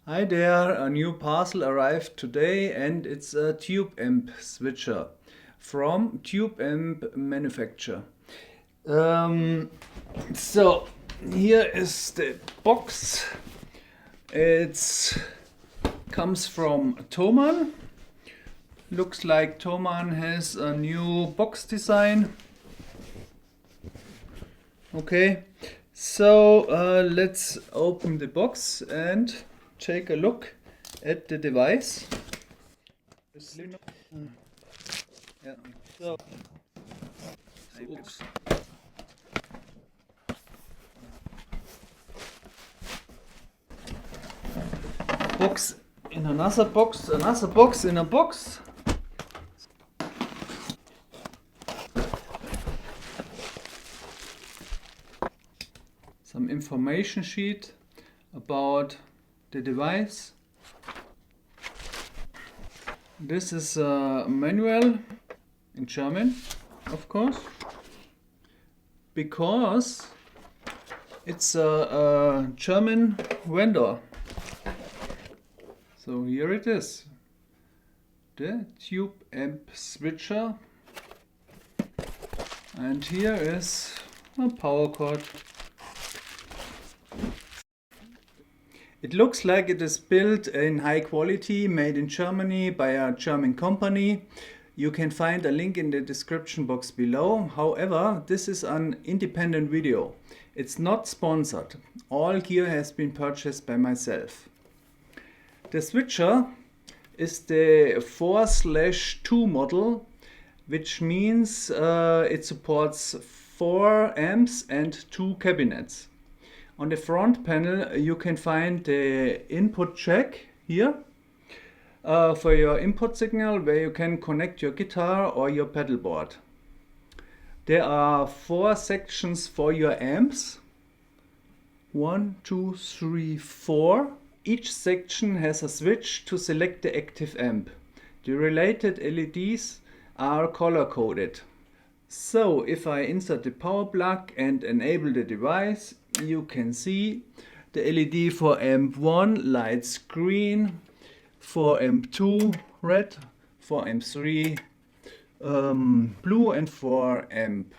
Hi there, a new parcel arrived today and it's a tube amp switcher from Tube Amp Manufactur. So here is the box. It comes from Thomann. Looks like Thomann has a new box design. Okay, so let's open the box and take a look at the device. Yeah. So, oops. Box in another box in a box. Some information sheet about the device. This is a manual in German, of course, because it's a German vendor. So here it is, the tube amp switcher, and here is a power cord. It looks like it is built in high quality, made in Germany by a German company. You can find a link in the description box below. However, this is an independent video. It's not sponsored. All gear has been purchased by myself. The switcher is the 4/2 model, which means it supports 4 amps and 2 cabinets. On the front panel you can find the input jack here for your input signal, where you can connect your guitar or your pedal board. There are 4 sections for your amps. 1, 2, 3, 4. Each section has a switch to select the active amp. The related LEDs are color coded. So if I insert the power plug and enable the device, you can see the LED for amp 1 lights green, for amp 2 red, for amp 3 blue, and for amp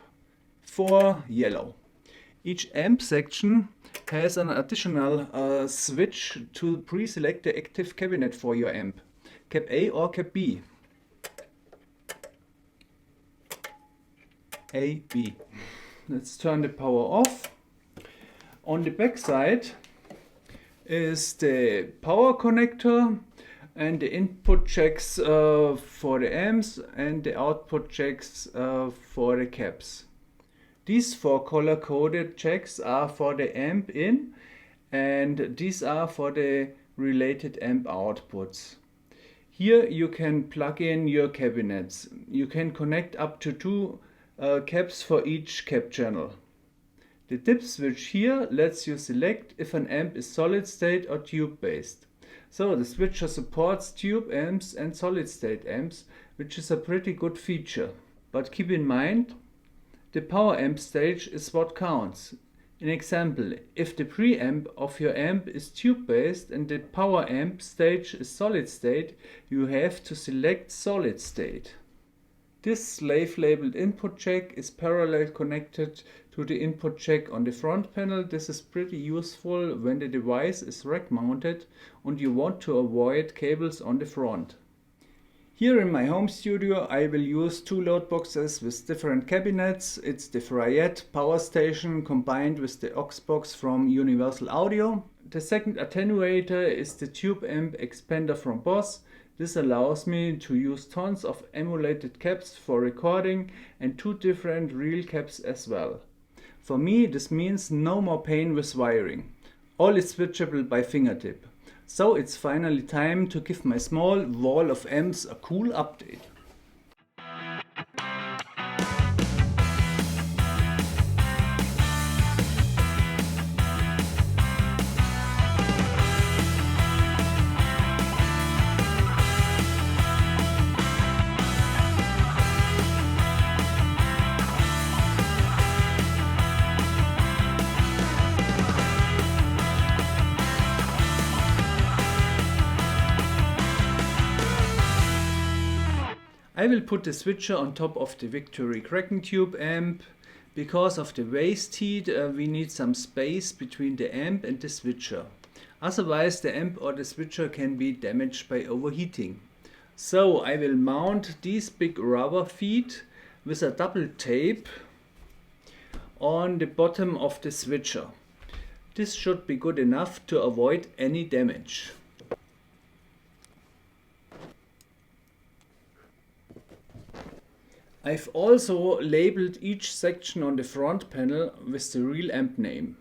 4 yellow. Each amp section has an additional switch to pre-select the active cabinet for your amp, cap A or cap B. A, B. Let's turn the power off. On the back side is the power connector and the input jacks for the amps and the output jacks for the caps. These 4 color coded jacks are for the amp in, and these are for the related amp outputs. Here you can plug in your cabinets. You can connect up to 2 caps for each cap channel. The dip switch here lets you select if an amp is solid state or tube based. So the switcher supports tube amps and solid state amps, which is a pretty good feature. But keep in mind, the power amp stage is what counts. An example, if the preamp of your amp is tube based and the power amp stage is solid state, you have to select solid state. This slave labeled input jack is parallel connected to the input jack on the front panel. This is pretty useful when the device is rack mounted and you want to avoid cables on the front. Here in my home studio I will use 2 load boxes with different cabinets. It's the Fryette power station combined with the aux box from Universal Audio. The second attenuator is the tube amp expander from Boss. This allows me to use tons of emulated caps for recording and 2 different real caps as well. For me this means no more pain with wiring. All is switchable by fingertip. So it's finally time to give my small wall of amps a cool update. I will put the switcher on top of the Victory Cracking Tube amp. Because of the waste heat, we need some space between the amp and the switcher. Otherwise the amp or the switcher can be damaged by overheating. So I will mount these big rubber feet with a double tape on the bottom of the switcher. This should be good enough to avoid any damage. I've also labeled each section on the front panel with the real amp name.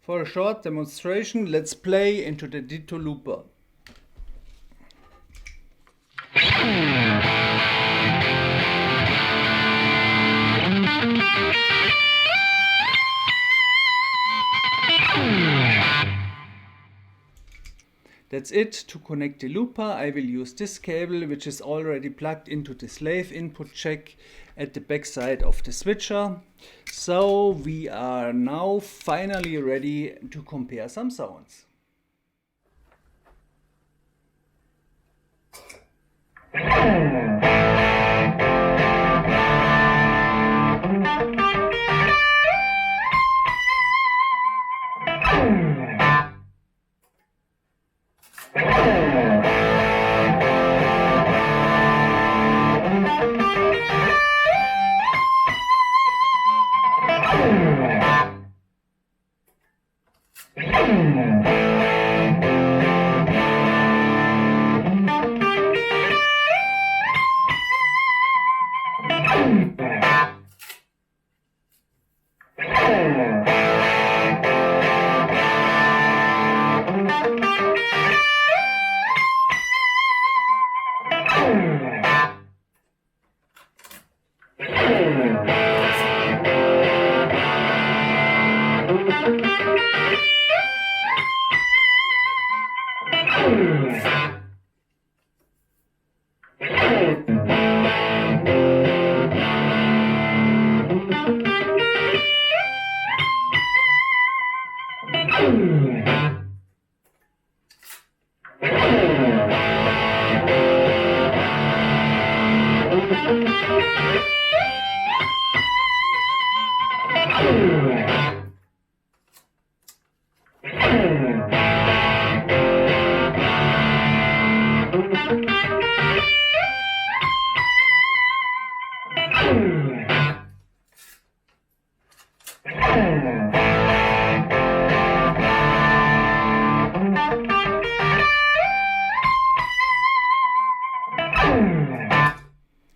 For a short demonstration, let's play into the Ditto looper. That's it. To connect the looper, I will use this cable, which is already plugged into the slave input jack at the back side of the switcher. So we are now finally ready to compare some sounds.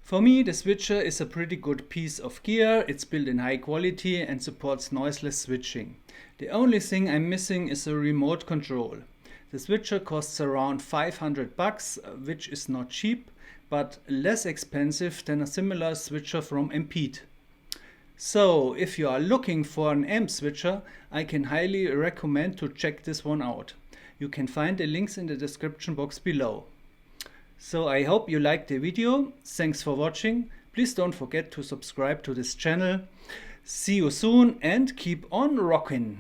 For me, the switcher is a pretty good piece of gear. It's built in high quality and supports noiseless switching. The only thing I'm missing is a remote control. The switcher costs around $500, which is not cheap, but less expensive than a similar switcher from Ampede. So, if you are looking for an amp switcher, I can highly recommend to check this one out. You can find the links in the description box below. So I hope you liked the video. Thanks for watching. Please don't forget to subscribe to this channel. See you soon and keep on rocking!